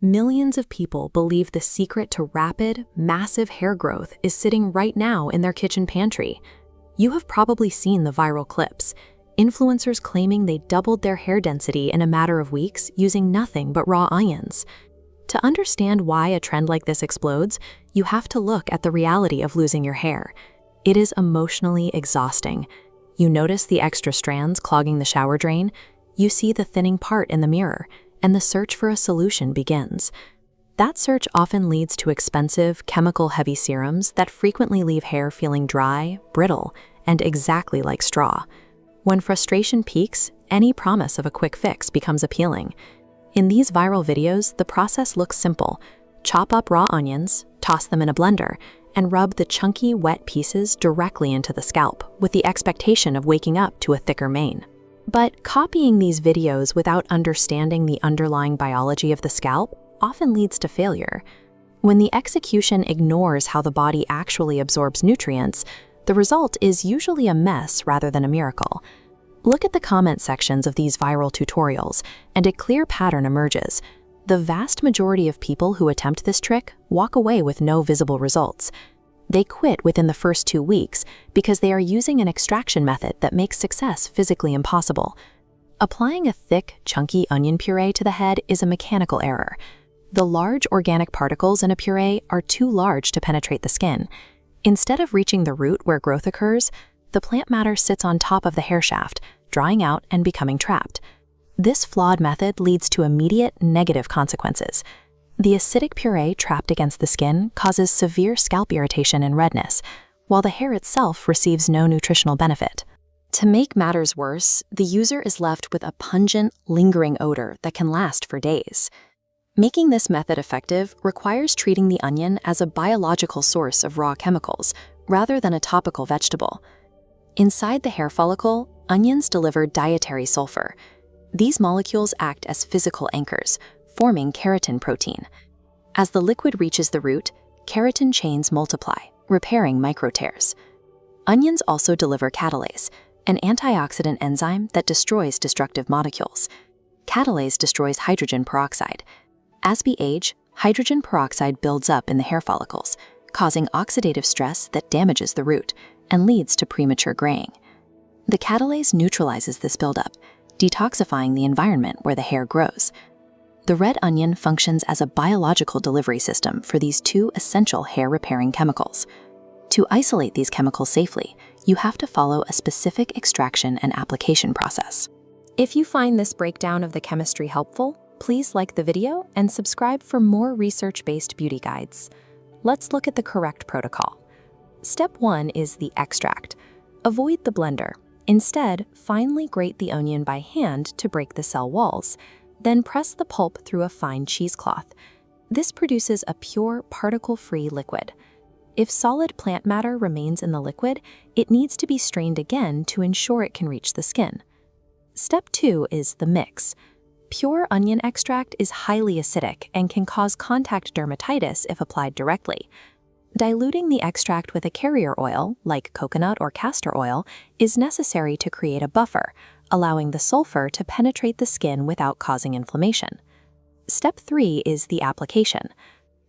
Millions of people believe the secret to rapid, massive hair growth is sitting right now in their kitchen pantry. You have probably seen the viral clips. Influencers claiming they doubled their hair density in a matter of weeks using nothing but raw onions. To understand why a trend like this explodes, you have to look at the reality of losing your hair. It is emotionally exhausting. You notice the extra strands clogging the shower drain, you see the thinning part in the mirror, and the search for a solution begins. That search often leads to expensive, chemical-heavy serums that frequently leave hair feeling dry, brittle, and exactly like straw. When frustration peaks, any promise of a quick fix becomes appealing. In these viral videos, the process looks simple. Chop up raw onions, toss them in a blender, and rub the chunky, wet pieces directly into the scalp with the expectation of waking up to a thicker mane. But copying these videos without understanding the underlying biology of the scalp often leads to failure. When the execution ignores how the body actually absorbs nutrients, the result is usually a mess rather than a miracle. Look at the comment sections of these viral tutorials, and a clear pattern emerges. The vast majority of people who attempt this trick walk away with no visible results. They quit within the first 2 weeks because they are using an extraction method that makes success physically impossible. Applying a thick, chunky onion puree to the head is a mechanical error. The large organic particles in a puree are too large to penetrate the skin. Instead of reaching the root where growth occurs, the plant matter sits on top of the hair shaft, drying out and becoming trapped. This flawed method leads to immediate negative consequences. The acidic puree trapped against the skin causes severe scalp irritation and redness, while the hair itself receives no nutritional benefit. To make matters worse, the user is left with a pungent, lingering odor that can last for days. Making this method effective requires treating the onion as a biological source of raw chemicals, rather than a topical vegetable. Inside the hair follicle, onions deliver dietary sulfur. These molecules act as physical anchors, forming keratin protein. As the liquid reaches the root, keratin chains multiply, repairing microtears. Onions also deliver catalase, an antioxidant enzyme that destroys destructive molecules. Catalase destroys hydrogen peroxide. As we age, hydrogen peroxide builds up in the hair follicles, causing oxidative stress that damages the root and leads to premature graying. The catalase neutralizes this buildup, detoxifying the environment where the hair grows. The red onion functions as a biological delivery system for these two essential hair-repairing chemicals. To isolate these chemicals safely, you have to follow a specific extraction and application process. If you find this breakdown of the chemistry helpful, please like the video and subscribe for more research-based beauty guides. Let's look at the correct protocol. Step 1 is the extract. Avoid the blender. Instead, finely grate the onion by hand to break the cell walls. Then press the pulp through a fine cheesecloth. This produces a pure, particle-free liquid. If solid plant matter remains in the liquid, it needs to be strained again to ensure it can reach the skin. Step 2 is the mix. Pure onion extract is highly acidic and can cause contact dermatitis if applied directly. Diluting the extract with a carrier oil, like coconut or castor oil, is necessary to create a buffer, allowing the sulfur to penetrate the skin without causing inflammation. Step 3 is the application.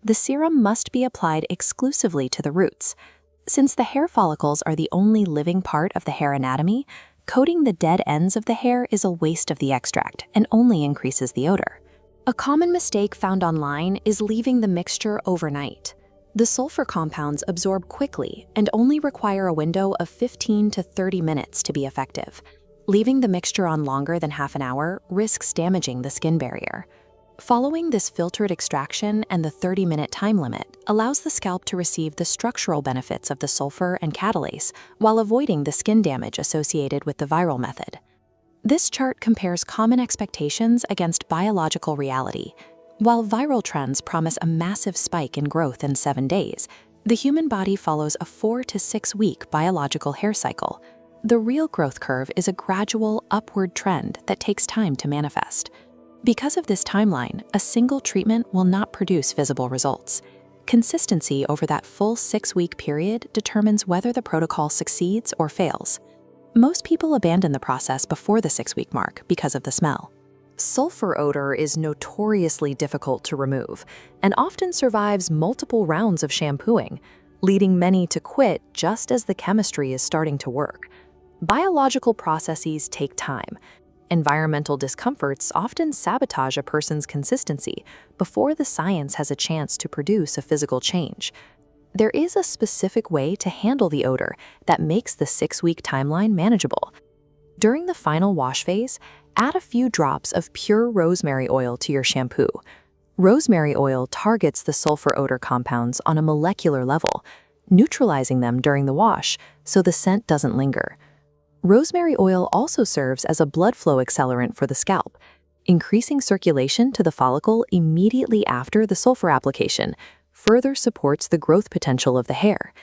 The serum must be applied exclusively to the roots. Since the hair follicles are the only living part of the hair anatomy, coating the dead ends of the hair is a waste of the extract and only increases the odor. A common mistake found online is leaving the mixture overnight. The sulfur compounds absorb quickly and only require a window of 15 to 30 minutes to be effective. Leaving the mixture on longer than half an hour risks damaging the skin barrier. Following this filtered extraction and the 30-minute time limit allows the scalp to receive the structural benefits of the sulfur and catalase while avoiding the skin damage associated with the viral method. This chart compares common expectations against biological reality. While viral trends promise a massive spike in growth in 7 days, the human body follows a 4 to 6 week biological hair cycle. The real growth curve is a gradual, upward trend that takes time to manifest. Because of this timeline, a single treatment will not produce visible results. Consistency over that full 6-week period determines whether the protocol succeeds or fails. Most people abandon the process before the 6-week mark because of the smell. Sulfur odor is notoriously difficult to remove and often survives multiple rounds of shampooing, leading many to quit just as the chemistry is starting to work. Biological processes take time. Environmental discomforts often sabotage a person's consistency before the science has a chance to produce a physical change. There is a specific way to handle the odor that makes the 6-week timeline manageable. During the final wash phase, add a few drops of pure rosemary oil to your shampoo. Rosemary oil targets the sulfur odor compounds on a molecular level, neutralizing them during the wash so the scent doesn't linger. Rosemary oil also serves as a blood flow accelerant for the scalp, increasing circulation to the follicle immediately after the sulfur application further supports the growth potential of the hair.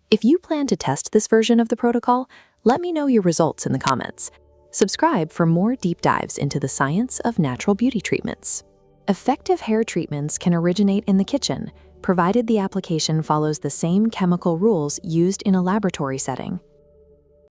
If you plan to test this version of the protocol, let me know your results in the comments. Subscribe for more deep dives into the science of natural beauty treatments. Effective hair treatments can originate in the kitchen, provided the application follows the same chemical rules used in a laboratory setting.